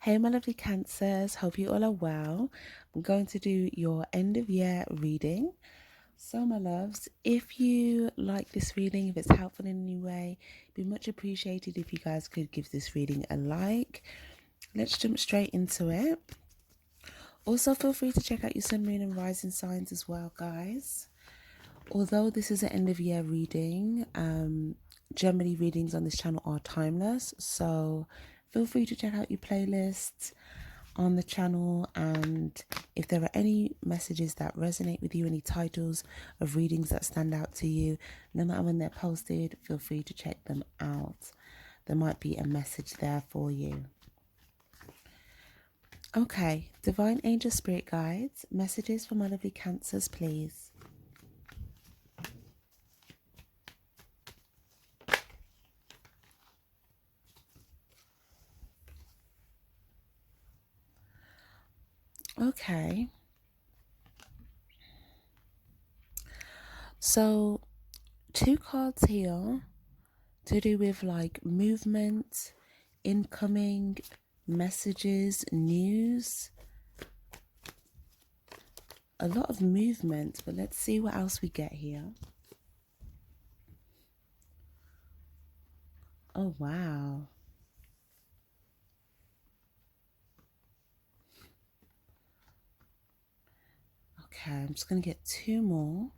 Hey, my lovely Cancers, hope you all are well. I'm going to do your end of year reading. So, my loves, if you like this reading, if it's helpful in any way, it'd be much appreciated if you guys could give this reading a like. Let's jump straight into it. Also, feel free to check out your sun, moon, and rising signs as well, guys. Although this is an end of year reading, generally readings on this channel are timeless, so feel free to check out your playlists on the channel, and if there are any messages that resonate with you, any titles of readings that stand out to you, no matter when they're posted, feel free to check them out. There might be a message there for you. Okay, divine angel spirit guides, messages for my lovely Cancers, please. Okay. So, two cards here to do with like movement, incoming messages, news. A lot of movement, but let's see what else we get here. Oh, wow. Okay, I'm just going to get two more.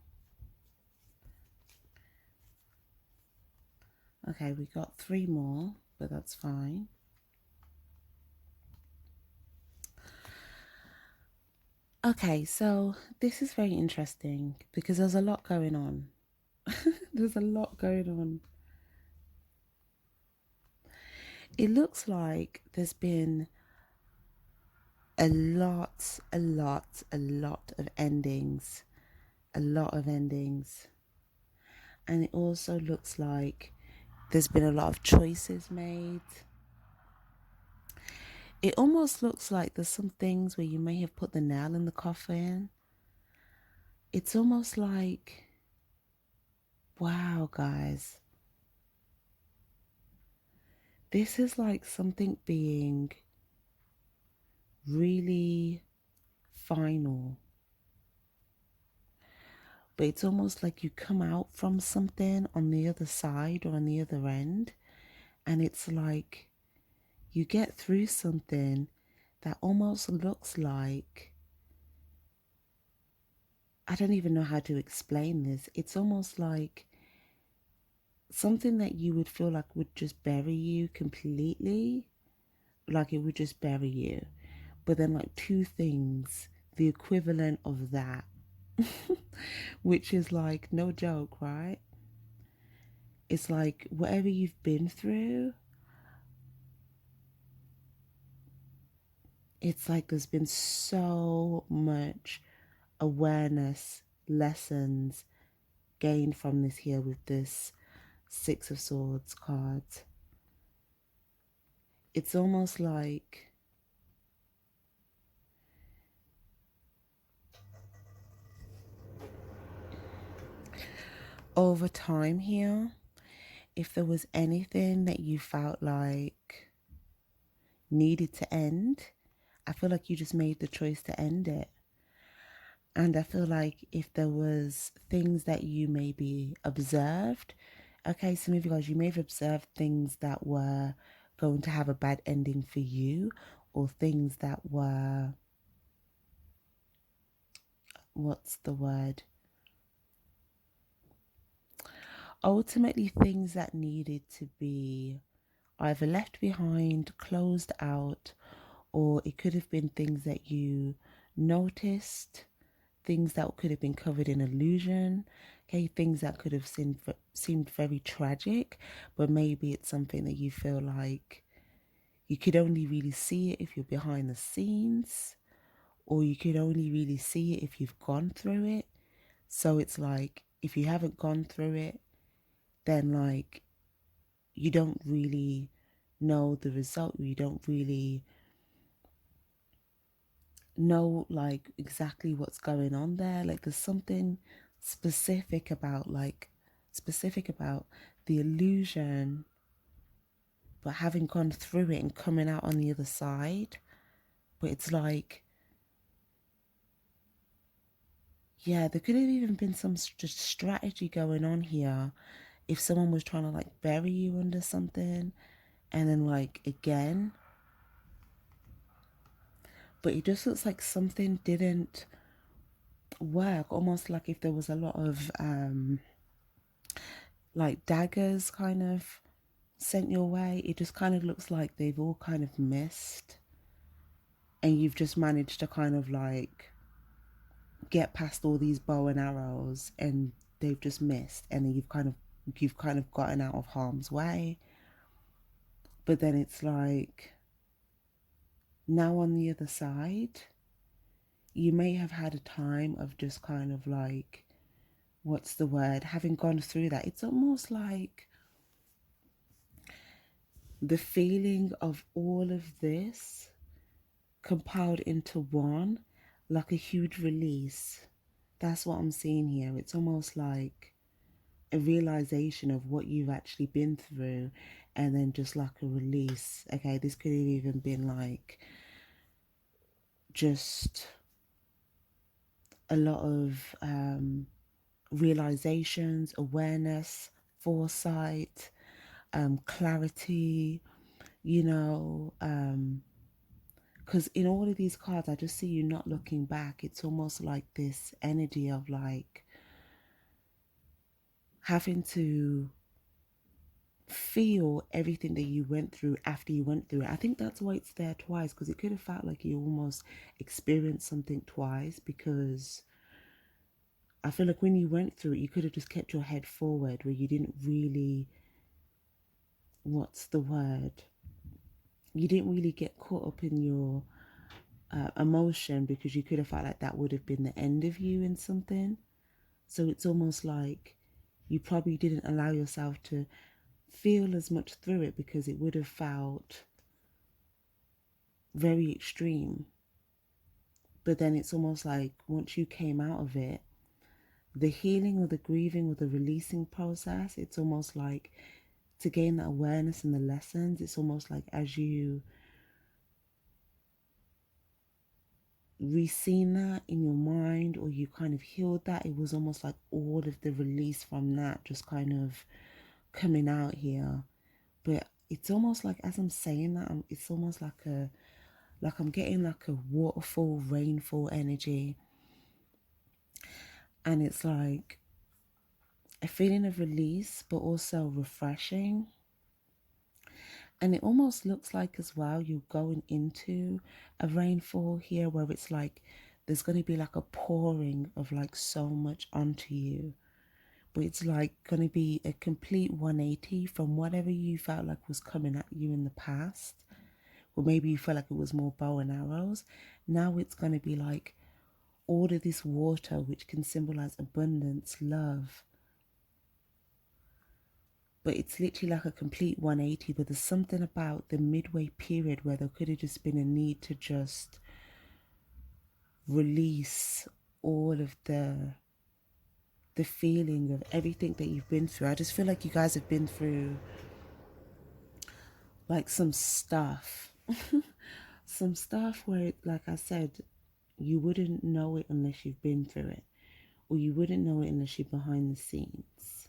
Okay, we got three more, but that's fine. Okay, so this is very interesting because there's a lot going on. There's a lot going on. It looks like there's been a lot of endings. A lot of endings. And it also looks like there's been a lot of choices made. It almost looks like there's some things where you may have put the nail in the coffin. It's almost like, wow, guys. This is like something being really final. But it's almost like you come out from something on the other side or on the other end. And it's like you get through something that almost looks like, I don't even know how to explain this. It's almost like something that you would feel like would just bury you completely. Like it would just bury you. But then like two things, the equivalent of that, which is like no joke, right? It's like whatever you've been through, it's like there's been so much awareness, lessons gained from this here with this Six of Swords card. It's almost like over time here, if there was anything that you felt like needed to end, I feel like you just made the choice to end it. And I feel like if there was things that you maybe observed, okay, some of you guys, you may have observed things that were going to have a bad ending for you, or things that were, what's the word? Ultimately, things that needed to be either left behind, closed out, or it could have been things that you noticed, things that could have been covered in illusion, okay, things that could have seemed very tragic, but maybe it's something that you feel like you could only really see it if you're behind the scenes, or you could only really see it if you've gone through it. So it's like if you haven't gone through it, then like you don't really know the result. You don't really know like exactly what's going on there. Like there's something specific about the illusion but having gone through it and coming out on the other side. But it's like, yeah, there could have even been some strategy going on here if someone was trying to like bury you under something and then like again. But it just looks like something didn't work, almost like if there was a lot of like daggers kind of sent your way. It just kind of looks like they've all kind of missed, and you've just managed to kind of like get past all these bow and arrows and they've just missed, and then you've kind of gotten out of harm's way. But then it's like, now on the other side, you may have had a time of just kind of like, what's the word, having gone through that. It's almost like the feeling of all of this compiled into one, like a huge release. That's what I'm seeing here. It's almost like a realization of what you've actually been through, and then just like a release. Okay, this could have even been like just a lot of realizations, awareness, foresight, clarity, you know, because in all of these cards, I just see you not looking back. It's almost like this energy of like having to feel everything that you went through after you went through it. I think that's why it's there twice, because it could have felt like you almost experienced something twice, because I feel like when you went through it, you could have just kept your head forward, where you didn't really, what's the word? You didn't really get caught up in your emotion, because you could have felt like that would have been the end of you in something. So it's almost like you probably didn't allow yourself to feel as much through it, because it would have felt very extreme. But then it's almost like once you came out of it, the healing or the grieving or the releasing process, it's almost like to gain that awareness and the lessons, it's almost like as you re-seen that in your mind, or you kind of healed that, it was almost like all of the release from that just kind of coming out here. But it's almost like as I'm saying that, it's almost like I'm getting like a waterfall, rainfall energy. And it's like a feeling of release, but also refreshing. And it almost looks like as well you're going into a rainfall here, where it's like there's going to be like a pouring of like so much onto you. But it's like going to be a complete 180 from whatever you felt like was coming at you in the past. Or maybe you felt like it was more bow and arrows. Now it's going to be like all of this water, which can symbolize abundance, love. But it's literally like a complete 180. But there's something about the midway period where there could have just been a need to just release all of the feeling of everything that you've been through. I just feel like you guys have been through like some stuff. Some stuff where, like I said, you wouldn't know it unless you've been through it, or you wouldn't know it unless you're behind the scenes.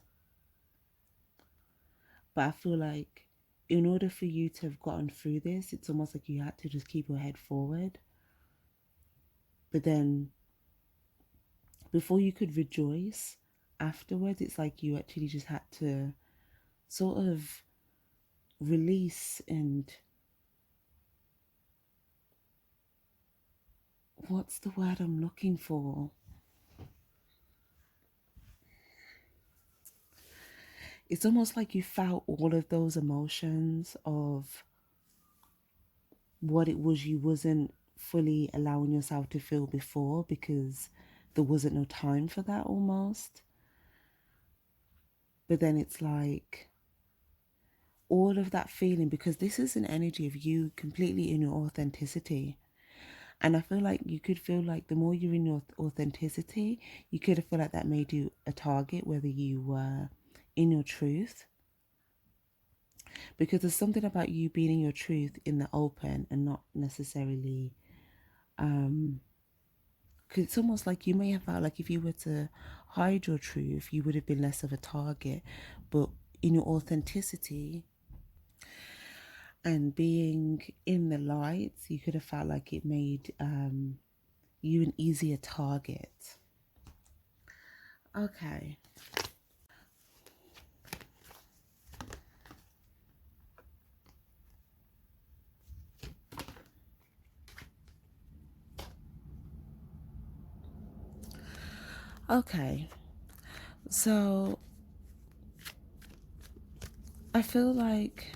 But I feel like in order for you to have gotten through this, it's almost like you had to just keep your head forward. But then before you could rejoice afterwards, it's like you actually just had to sort of release and, what's the word I'm looking for? It's almost like you felt all of those emotions of what it was you wasn't fully allowing yourself to feel before, because there wasn't no time for that almost. But then it's like all of that feeling, because this is an energy of you completely in your authenticity. And I feel like you could feel like the more you're in your authenticity, you could feel like that made you a target, whether you were in your truth. because there's something about you being in your truth in the open and not necessarily, because it's almost like you may have felt like if you were to hide your truth, you would have been less of a target. But in your authenticity and being in the light, you could have felt like it made you an easier target. Okay. Okay. So I feel like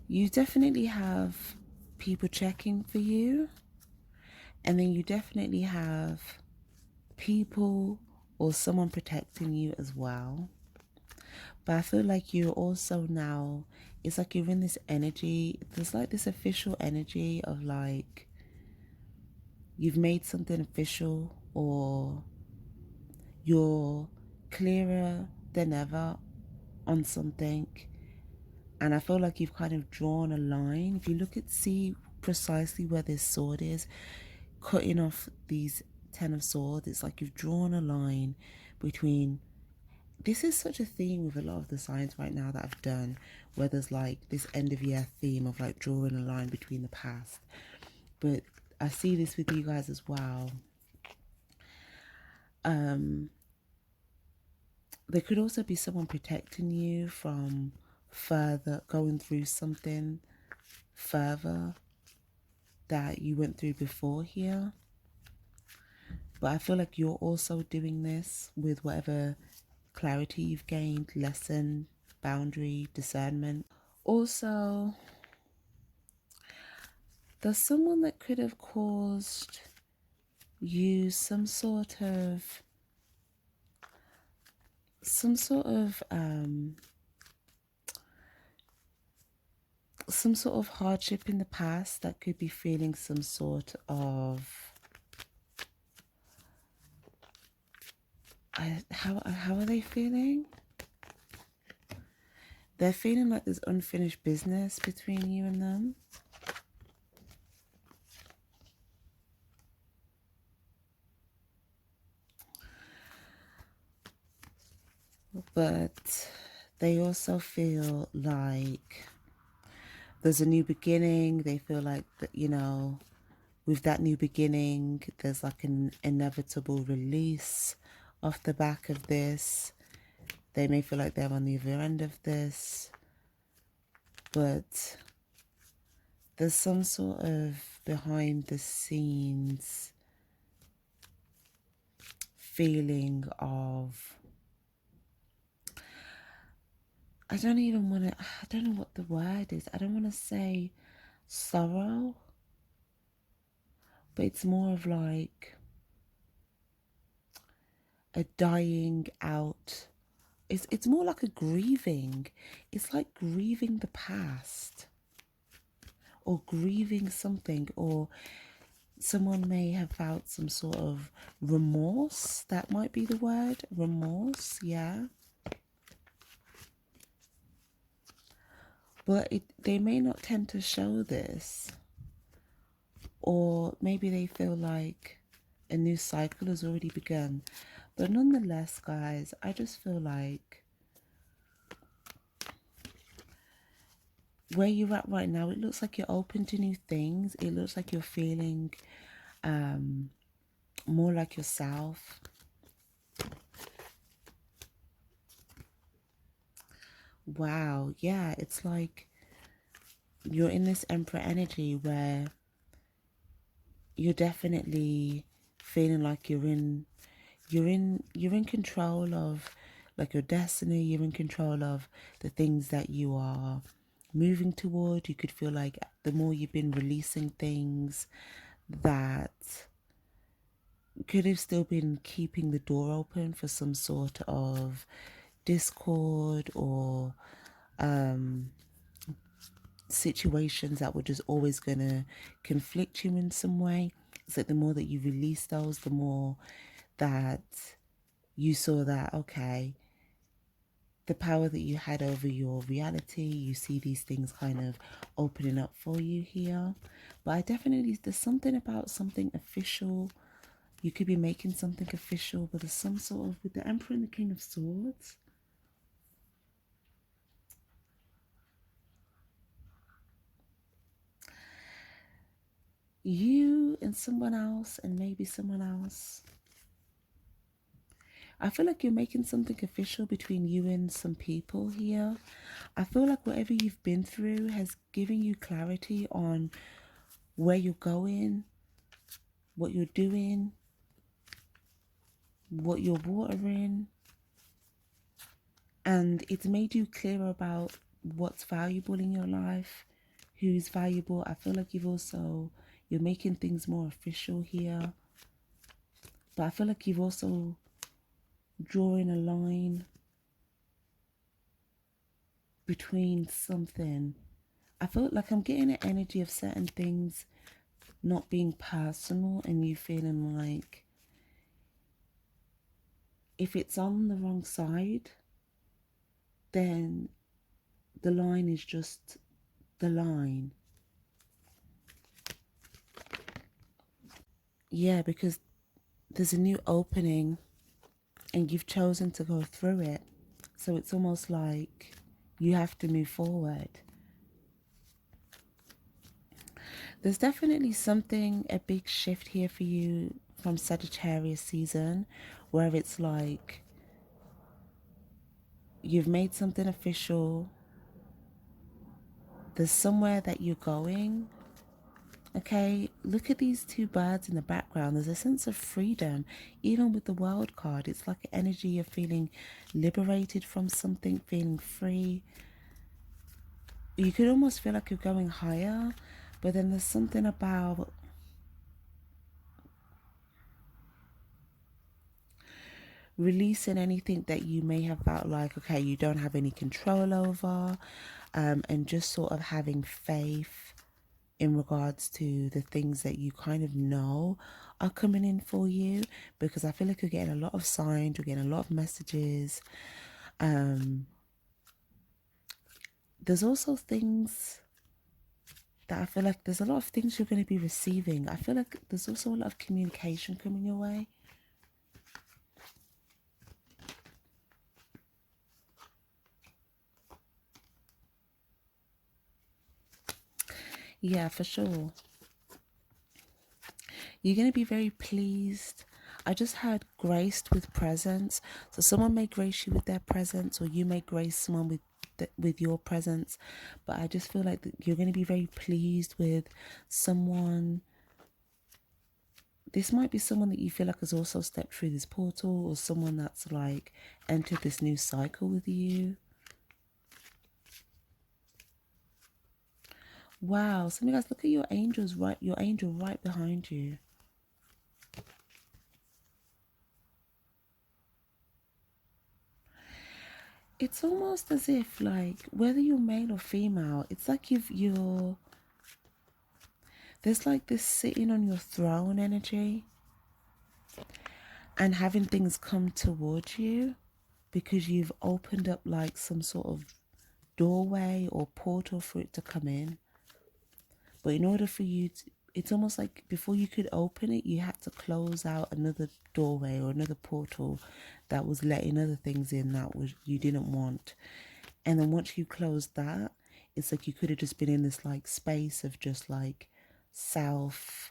you definitely have people checking for you, and then you definitely have people or someone protecting you as well. But I feel like you're also now, it's like you're in this energy, there's like this official energy of like you've made something official, or you're clearer than ever on something. And I feel like you've kind of drawn a line. If you look at, see precisely where this sword is, cutting off these 10 of swords, it's like you've drawn a line between, this is such a theme with a lot of the signs right now that I've done, where there's like this end of year theme of like drawing a line between the past. But I see this with you guys as well. There could also be someone protecting you from further going through something further that you went through before here. But I feel like you're also doing this with whatever clarity you've gained, lesson, boundary, discernment. Also, there's someone that could have caused you some sort of some sort of hardship in the past, that could be feeling some sort of how are they feeling? They're feeling like there's unfinished business between you and them. But they also feel like there's a new beginning. They feel like that, you know, with that new beginning, there's like an inevitable release off the back of this. They may feel like they're on the other end of this, but there's some sort of behind the scenes feeling of, I don't know what the word is. I don't want to say sorrow, but it's more of like a dying out. It's more like a grieving. It's like grieving the past, or grieving something, or someone may have felt some sort of remorse. That might be the word, remorse, yeah. But they may not tend to show this, or maybe they feel like a new cycle has already begun. But nonetheless, guys, I just feel like where you're at right now, it looks like you're open to new things. It looks like you're feeling more like yourself. Wow, yeah, it's like you're in this Emperor energy where you're definitely feeling like you're in control of like your destiny. You're in control of the things that you are moving toward. You could feel like the more you've been releasing things, that could have still been keeping the door open for some sort of discord, or situations that were just always going to conflict you in some way. It's like the more that you release those, the more that you saw that, okay, the power that you had over your reality. You see these things kind of opening up for you here. But I definitely, there's something about something official. You could be making something official, but there's some sort of, with the Emperor and the King of Swords. You and someone else, and maybe someone else. I feel like you're making something official between you and some people here. I feel like whatever you've been through has given you clarity on where you're going, what you're doing, what you're watering, and it's made you clear about what's valuable in your life, who's valuable. I feel like you're making things more official here, but I feel like you've also drawing a line between something. I feel like I'm getting an energy of certain things not being personal, and you feeling like if it's on the wrong side, then the line is just the line. Yeah, because there's a new opening and you've chosen to go through it. So it's almost like you have to move forward. There's definitely something, a big shift here for you from Sagittarius season, where it's like you've made something official. There's somewhere that you're going. Okay, look at these two birds in the background. There's a sense of freedom. Even with the World card, it's like an energy of feeling liberated from something, feeling free. You could almost feel like you're going higher, but then there's something about releasing anything that you may have felt like, okay, you don't have any control over, and just sort of having faith in regards to the things that you kind of know are coming in for you, because I feel like you're getting a lot of signs, you're getting a lot of messages. There's also things that I feel like there's a lot of things you're going to be receiving. I feel like there's also a lot of communication coming your way. Yeah, for sure. You're going to be very pleased. I just had graced with presence. So someone may grace you with their presence, or you may grace someone with your presence. But I just feel like you're going to be very pleased with someone. This might be someone that you feel like has also stepped through this portal, or someone that's like entered this new cycle with you. Wow, so you guys, look at your angels, right? Your angel right behind you. It's almost as if, like, whether you're male or female, it's like there's like this sitting on your throne energy and having things come towards you because you've opened up like some sort of doorway or portal for it to come in. But in order for you to, it's almost like before you could open it, you had to close out another doorway or another portal that was letting other things in that was you didn't want. And then once you closed that, it's like you could have just been in this like space of just like self-care,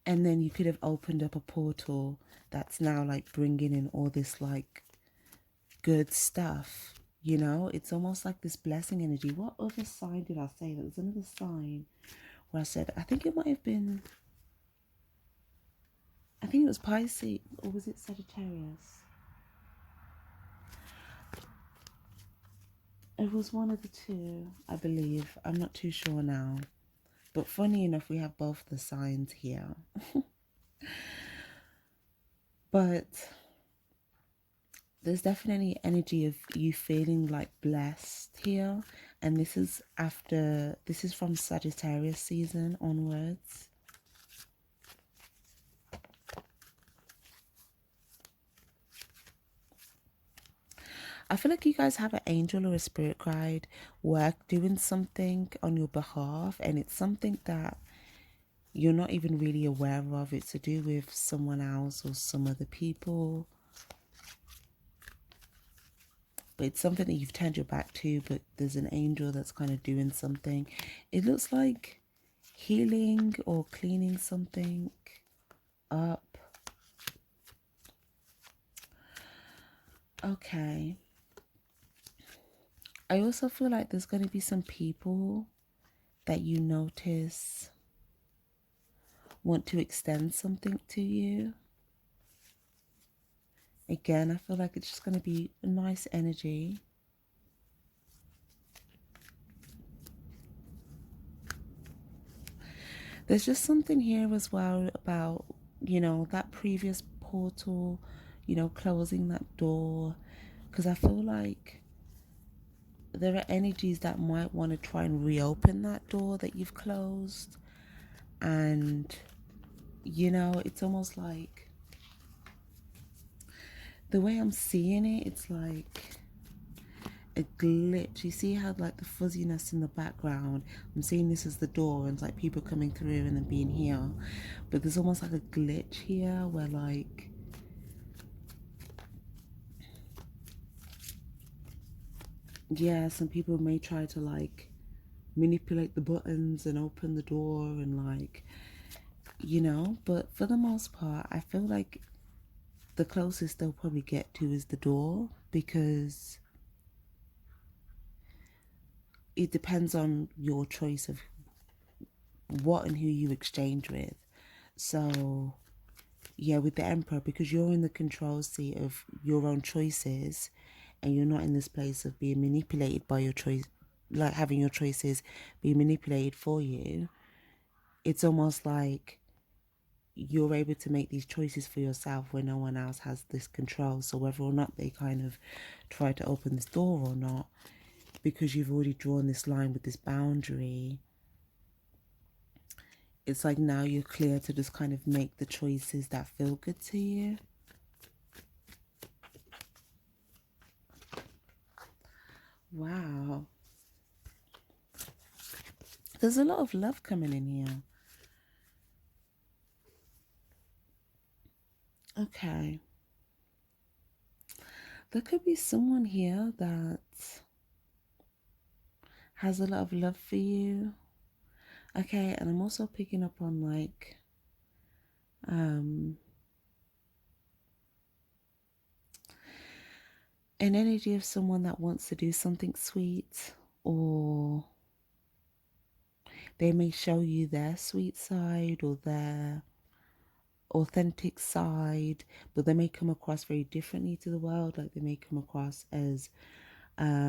and then you could have opened up a portal that's now like bringing in all this like good stuff. You know, it's almost like this blessing energy. What other sign did I say? There was another sign where I said, I think it might have been, I think it was Pisces, or was it Sagittarius? It was one of the two, I believe. I'm not too sure now. But funny enough, we have both the signs here. But there's definitely energy of you feeling like blessed here. And this is from Sagittarius season onwards. I feel like you guys have an angel or a spirit guide work doing something on your behalf, and it's something that you're not even really aware of. It's to do with someone else or some other people. But it's something that you've turned your back to, but there's an angel that's kind of doing something. It looks like healing or cleaning something up. Okay. I also feel like there's going to be some people that you notice want to extend something to you. Again, I feel like it's just going to be a nice energy. There's just something here as well about, that previous portal, closing that door. Because I feel like there are energies that might want to try and reopen that door that you've closed. And, it's almost like the way I'm seeing it, it's like a glitch. You see how like the fuzziness in the background, I'm seeing this as the door and it's like people coming through and then being here, but there's almost like a glitch here where like some people may try to like manipulate the buttons and open the door and like but for the most part I feel like the closest they'll probably get to is the door, because it depends on your choice of what and who you exchange with. So yeah, with the Emperor, because you're in the control seat of your own choices and you're not in this place of being manipulated by your choice, like having your choices being manipulated for you. It's almost like you're able to make these choices for yourself where no one else has this control. So whether or not they kind of try to open this door or not, because you've already drawn this line with this boundary, it's like now you're clear to just kind of make the choices that feel good to you. Wow. There's a lot of love coming in here. Okay. There could be someone here that has a lot of love for you. Okay, and I'm also picking up on like an energy of someone that wants to do something sweet, or they may show you their sweet side or their authentic side, but they may come across very differently to the world. Like they may come across as either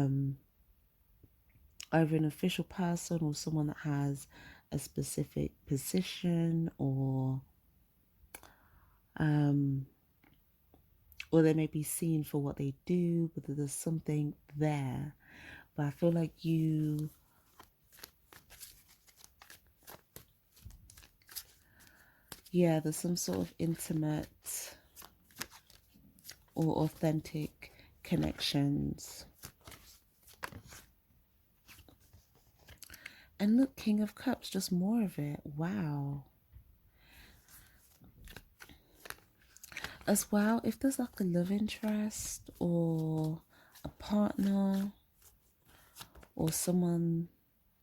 an official person or someone that has a specific position, or they may be seen for what they do, but there's something there. But I feel like there's some sort of intimate or authentic connections. And look, King of Cups, just more of it. Wow. As well, if there's like a love interest or a partner or someone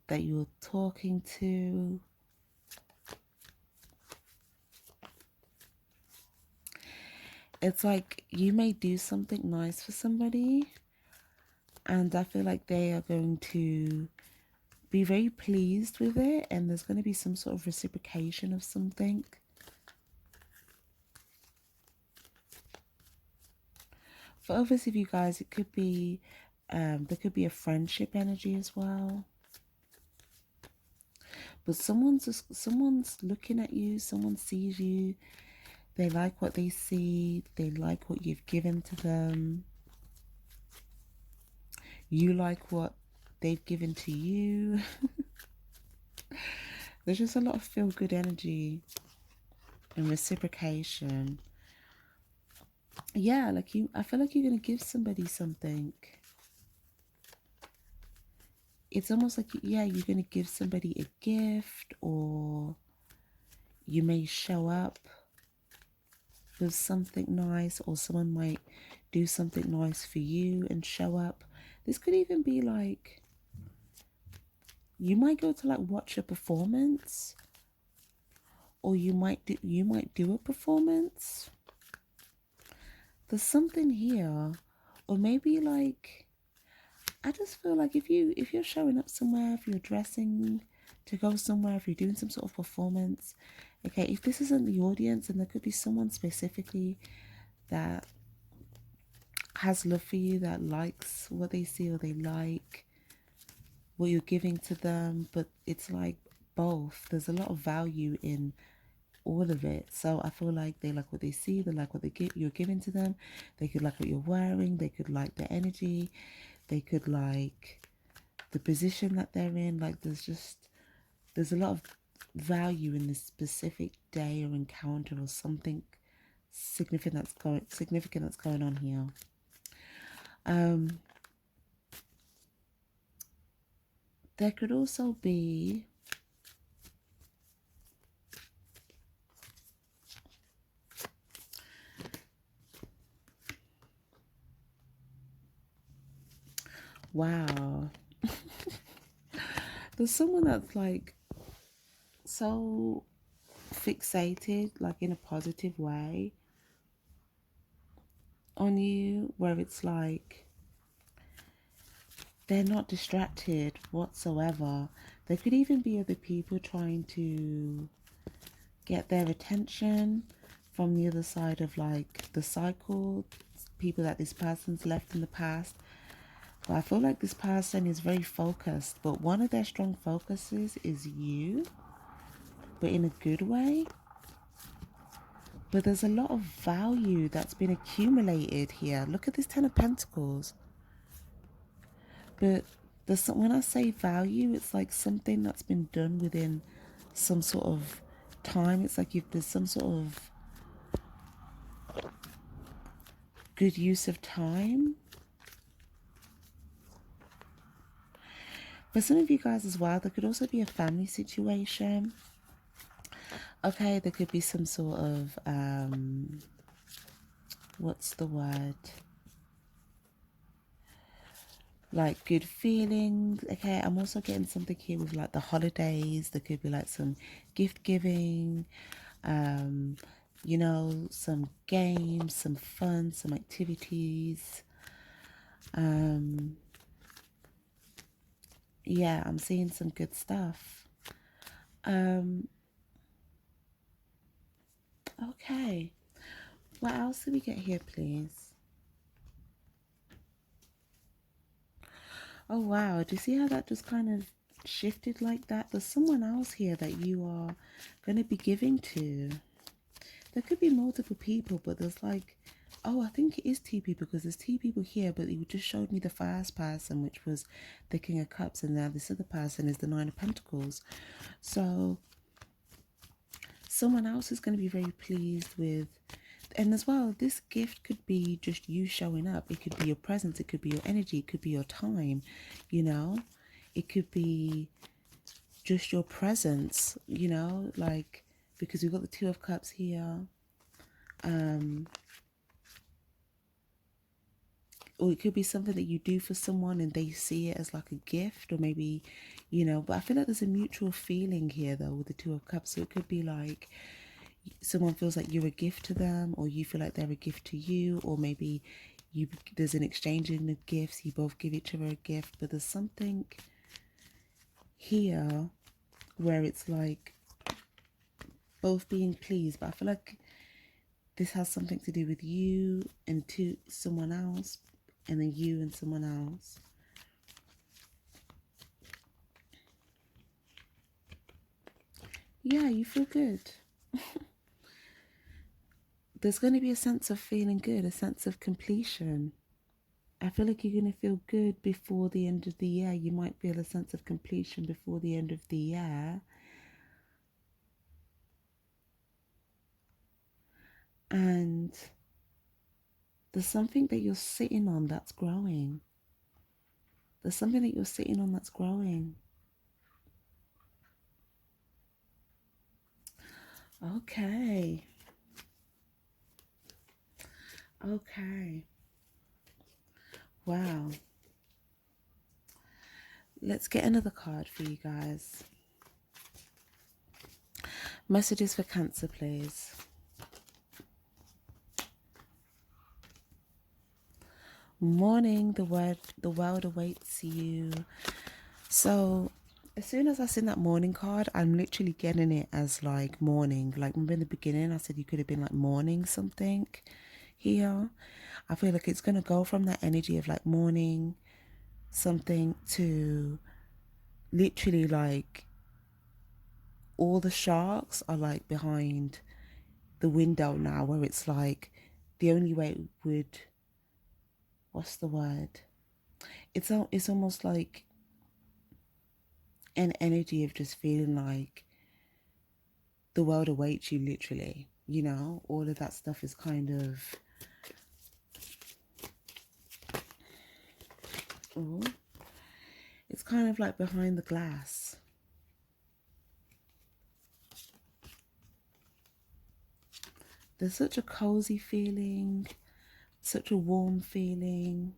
that you're talking to, it's like you may do something nice for somebody and I feel like they are going to be very pleased with it, and there's going to be some sort of reciprocation of something. For others of you guys, it could be there could be a friendship energy as well. But someone's looking at you, someone sees you, they like what they see, they like what you've given to them. You like what they've given to you. There's just a lot of feel-good energy and reciprocation. Yeah, like I feel like you're gonna give somebody something. It's almost like, yeah, you're gonna give somebody a gift, or you may show up with something nice, or someone might do something nice for you and show up. This could even be like, you might go to like watch a performance, or you might do a performance. There's something here. Or maybe like, I just feel like if you're showing up somewhere, if you're dressing to go somewhere, if you're doing some sort of performance, okay, if this isn't the audience, and there could be someone specifically that has love for you, that likes what they see, or they like what you're giving to them, but it's like both. There's a lot of value in all of it. So I feel like they like what they see, they like what you're giving to them. They could like what you're wearing, they could like the energy, they could like the position that they're in. Like there's a lot of value in this specific day or encounter, or something significant that's going on here. Um, there could also be, wow, there's someone that's like so fixated, like in a positive way, on you, where it's like they're not distracted whatsoever. There could even be other people trying to get their attention from the other side of like the cycle, people that this person's left in the past. But I feel like this person is very focused, but one of their strong focuses is you, but in a good way. But there's a lot of value that's been accumulated here. Look at this Ten of Pentacles. But when I say value, it's like something that's been done within some sort of time. It's like if there's some sort of good use of time. For some of you guys as well, there could also be a family situation. Okay, there could be some sort of, what's the word? Like good feelings. Okay, I'm also getting something here with like the holidays. There could be like some gift giving, um, some games, some fun, some activities. Um, yeah, I'm seeing some good stuff. Um, okay, what else did we get here, please? Oh wow, do you see how that just kind of shifted like that? There's someone else here that you are going to be giving to. There could be multiple people, but there's like, oh, I think it is two people, because there's two people here, but you just showed me the first person, which was the King of Cups, and now this other person is the Nine of Pentacles. So someone else is going to be very pleased with, and as well, this gift could be just you showing up. It could be your presence, it could be your energy, it could be your time, you know, it could be just your presence, like, because we've got the Two of Cups here. Or it could be something that you do for someone and they see it as like a gift, or maybe, but I feel like there's a mutual feeling here though with the Two of Cups. So it could be like someone feels like you're a gift to them, or you feel like they're a gift to you, or maybe there's an exchanging of gifts, you both give each other a gift. But there's something here where it's like both being pleased, but I feel like this has something to do with you and to someone else, and then you and someone else. Yeah, you feel good. There's going to be a sense of feeling good, a sense of completion. I feel like you're going to feel good before the end of the year. You might feel a sense of completion before the end of the year. And There's something that you're sitting on that's growing. There's something that you're sitting on that's growing. Okay. Okay. Wow. Let's get another card for you guys. Messages for Cancer, please. Morning, the world awaits you. So as soon as I seen that morning card, I'm literally getting it as like morning. Like, remember in the beginning I said you could have been like morning something here. I feel like it's gonna go from that energy of like morning something to literally like all the sharks are like behind the window now, where it's like the only way it would, what's the word, it's almost like an energy of just feeling like the world awaits you, literally, you know. All of that stuff is kind of, oh, it's kind of like behind the glass. There's such a cozy feeling, such a warm feeling.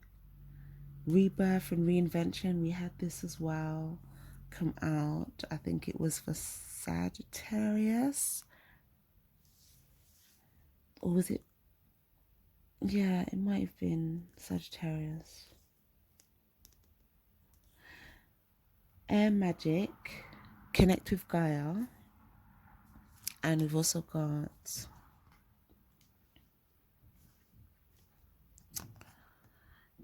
Rebirth and reinvention, we had this as well come out. I think it was for Sagittarius, or was it, yeah, it might have been Sagittarius. Air magic, connect with Gaia, and we've also got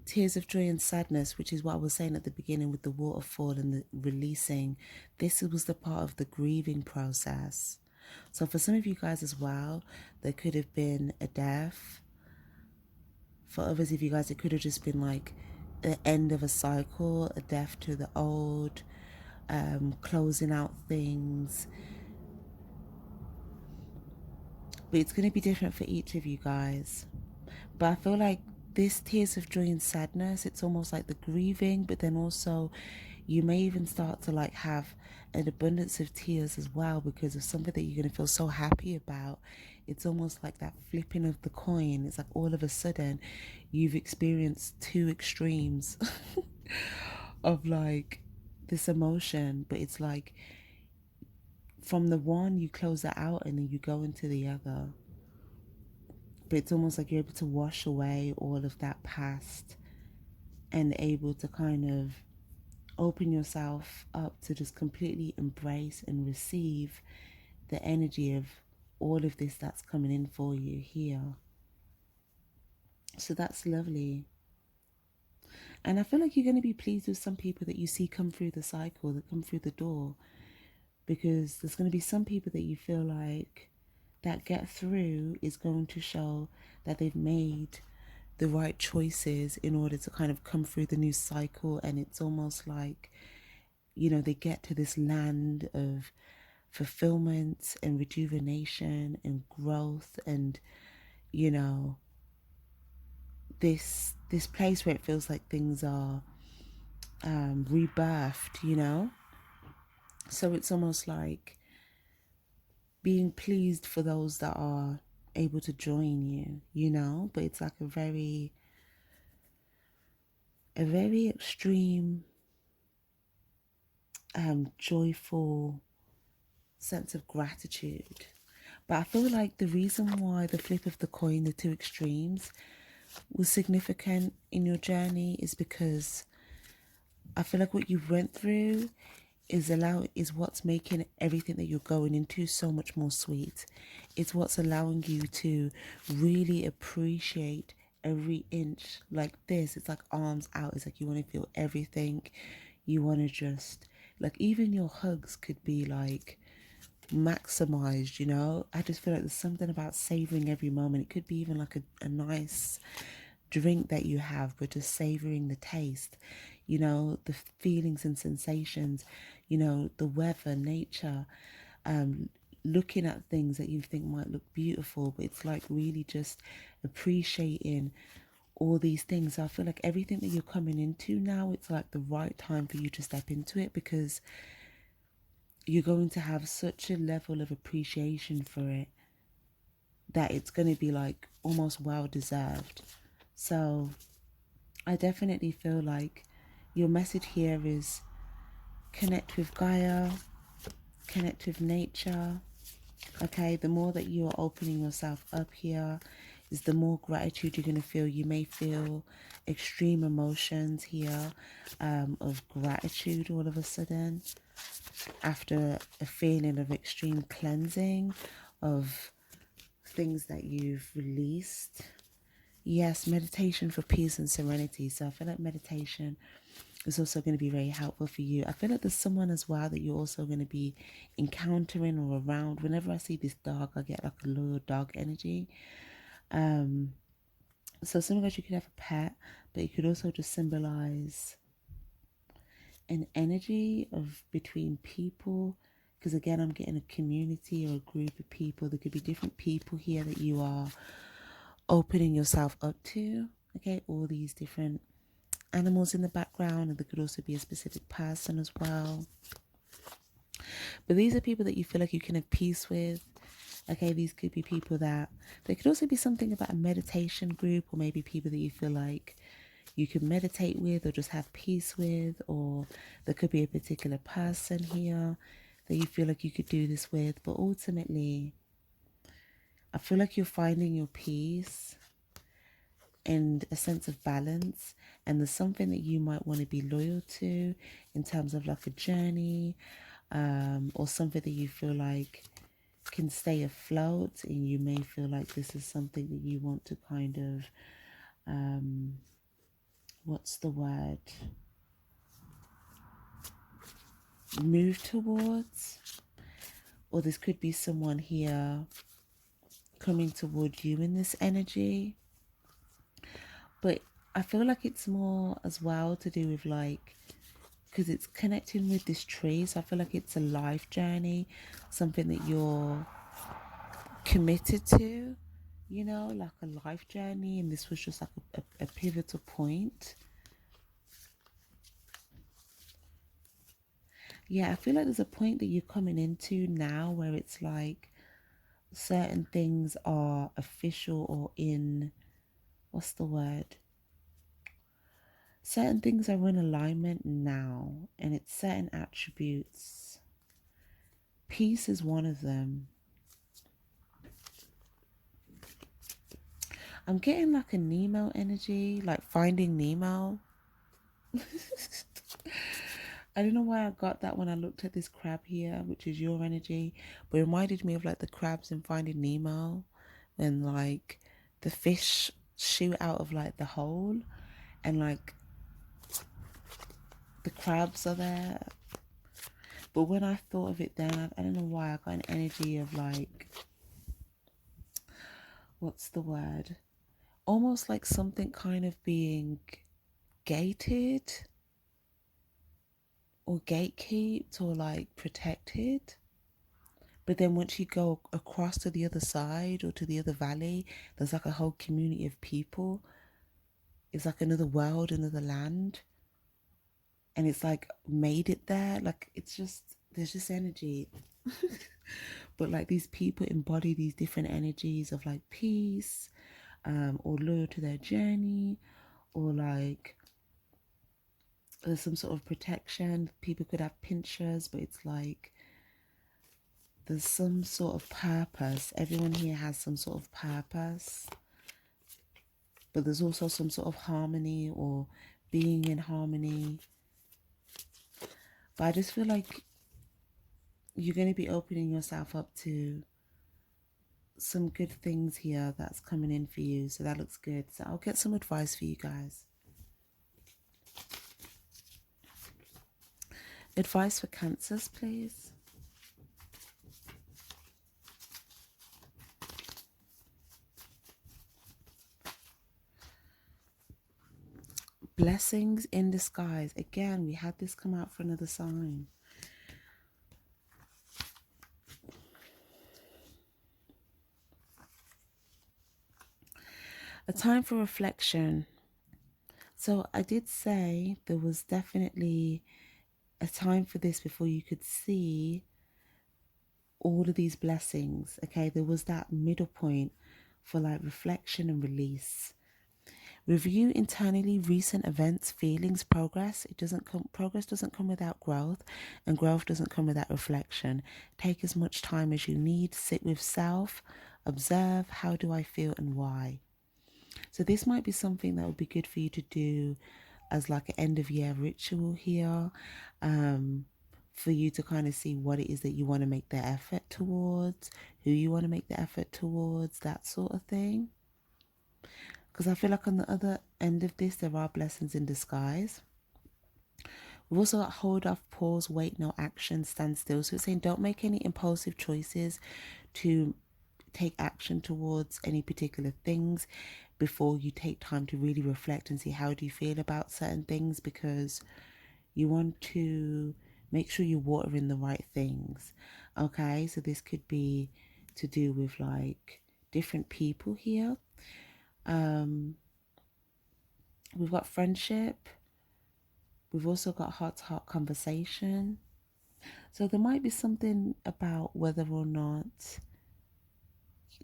tears of joy and sadness, which is what I was saying at the beginning with the waterfall and the releasing. This was the part of the grieving process. So for some of you guys as well, there could have been a death. For others of you guys, it could have just been like the end of a cycle, a death to the old, closing out things. But it's going to be different for each of you guys. But I feel like this tears of joy and sadness, it's almost like the grieving, but then also you may even start to like have an abundance of tears as well because of something that you're going to feel so happy about. It's almost like that flipping of the coin. It's like all of a sudden you've experienced two extremes of like this emotion, but it's like from the one you close it out and then you go into the other. But it's almost like you're able to wash away all of that past and able to kind of open yourself up to just completely embrace and receive the energy of all of this that's coming in for you here. So that's lovely. And I feel like you're going to be pleased with some people that you see come through the cycle, that come through the door, because there's going to be some people that you feel like that get through is going to show that they've made the right choices in order to kind of come through the new cycle. And it's almost like, you know, they get to this land of fulfillment and rejuvenation and growth, and you know, this place where it feels like things are rebirthed, you know. So it's almost like being pleased for those that are able to join you, you know. But it's like a very extreme joyful sense of gratitude. But I feel like the reason why the flip of the coin, the two extremes, was significant in your journey is because I feel like what you went through is what's making everything that you're going into so much more sweet. It's what's allowing you to really appreciate every inch. Like this, it's like arms out. It's like you want to feel everything. You want to just, like, even your hugs could be like maximized, you know. I just feel like there's something about savoring every moment. It could be even like a nice drink that you have, but just savoring the taste, you know, the feelings and sensations, you know, the weather, nature, looking at things that you think might look beautiful, but it's like really just appreciating all these things. So I feel like everything that you're coming into now, it's like the right time for you to step into it, because you're going to have such a level of appreciation for it that it's going to be like almost well deserved. So I definitely feel like your message here is connect with Gaia, connect with nature. Okay, the more that you are opening yourself up here, is the more gratitude you're going to feel. You may feel extreme emotions here, of gratitude all of a sudden, after a feeling of extreme cleansing, of things that you've released. Yes, meditation for peace and serenity. So I feel like meditation is also going to be very helpful for you. I feel like there's someone as well that you're also going to be encountering or around. Whenever I see this dog, I get like a loyal dog energy. So sometimes you could have a pet, but it could also just symbolize an energy of between people, because again I'm getting a community or a group of people. There could be different people here that you are opening yourself up to. Okay, all these different animals in the background, and there could also be a specific person as well. But these are people that you feel like you can have peace with. Okay, these could be people that, there could also be something about a meditation group, or maybe people that you feel like you can meditate with or just have peace with, or there could be a particular person here that you feel like you could do this with. But ultimately, I feel like you're finding your peace and a sense of balance, and there's something that you might want to be loyal to in terms of like a journey, or something that you feel like can stay afloat, and you may feel like this is something that you want to kind of what's the word, move towards. Or this could be someone here coming toward you in this energy. But I feel like it's more as well to do with like, because it's connecting with this tree, so I feel like it's a life journey, something that you're committed to, you know, like a life journey, and this was just like a pivotal point. Yeah, I feel like there's a point that you're coming into now where it's like certain things are official, or in, what's the word, certain things are in alignment now, and it's certain attributes. Peace is one of them. I'm getting like a Nemo energy, like Finding Nemo. I don't know why I got that when I looked at this crab here, which is your energy, but it reminded me of like the crabs in Finding Nemo, and like the fish shoot out of like the hole, and like the crabs are there. But when I thought of it then, I don't know why, I got an energy of like, what's the word? Almost like something kind of being gated or gatekept or like protected. But then once you go across to the other side or to the other valley, there's like a whole community of people. It's like another world, another land. And it's like made it there. Like it's just, there's just energy. But like these people embody these different energies of like peace, or loyal to their journey, or like there's some sort of protection. People could have pinchers, but it's like there's some sort of purpose. Everyone here has some sort of purpose, but there's also some sort of harmony or being in harmony. But I just feel like you're going to be opening yourself up to some good things here that's coming in for you. So that looks good. So I'll get some advice for you guys. Advice for Cancers, please. Blessings in disguise. Again, we had this come out for another sign. A time for reflection. So I did say there was definitely a time for this before you could see all of these blessings. Okay, there was that middle point for like reflection and release. Review internally recent events, feelings, progress. Progress doesn't come without growth, and growth doesn't come without reflection. Take as much time as you need, sit with self, observe how do I feel and why. So this might be something that would be good for you to do as like an end of year ritual here, for you to kind of see what it is that you want to make the effort towards, who you want to make the effort towards, that sort of thing. Because I feel like on the other end of this, there are blessings in disguise. We've also got hold off, pause, wait, no action, stand still. So it's saying don't make any impulsive choices to take action towards any particular things before you take time to really reflect and see how do you feel about certain things, because you want to make sure you water in the right things. Okay, so this could be to do with like different people here. We've got friendship. We've also got heart-to-heart conversation. So there might be something about whether or not,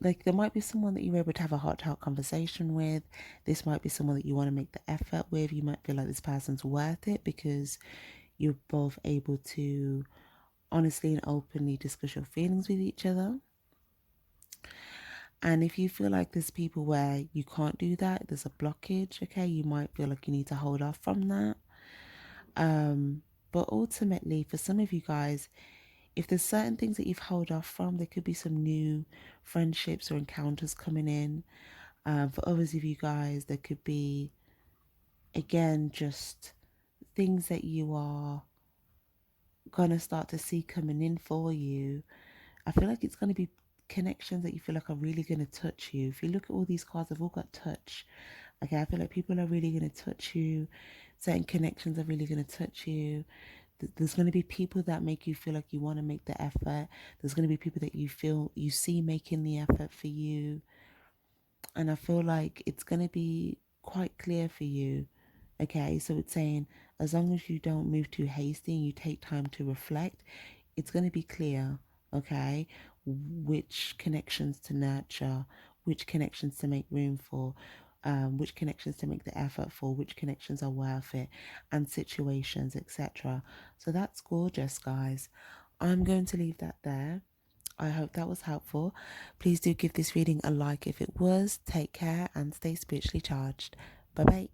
like there might be someone that you're able to have a heart-to-heart conversation with. This might be someone that you want to make the effort with. You might feel like this person's worth it because you're both able to honestly and openly discuss your feelings with each other. And if you feel like there's people where you can't do that, there's a blockage, okay, you might feel like you need to hold off from that. But ultimately, for some of you guys, if there's certain things that you've held off from, there could be some new friendships or encounters coming in. For others of you guys, there could be, again, just things that you are gonna start to see coming in for you. I feel like it's gonna be connections that you feel like are really gonna touch you. If you look at all these cards, they've all got touch. Okay, I feel like people are really gonna touch you. Certain connections are really gonna touch you. There's going to be people that make you feel like you want to make the effort. There's going to be people that you see making the effort for you. And I feel like it's going to be quite clear for you. Okay, so it's saying as long as you don't move too hasty and you take time to reflect, it's going to be clear, okay, which connections to nurture, which connections to make room for, which connections to make the effort for, which connections are worth it, and situations, etc. So that's gorgeous, guys. I'm going to leave that there. I hope that was helpful. Please do give this reading a like if it was. Take care and stay spiritually charged. Bye bye.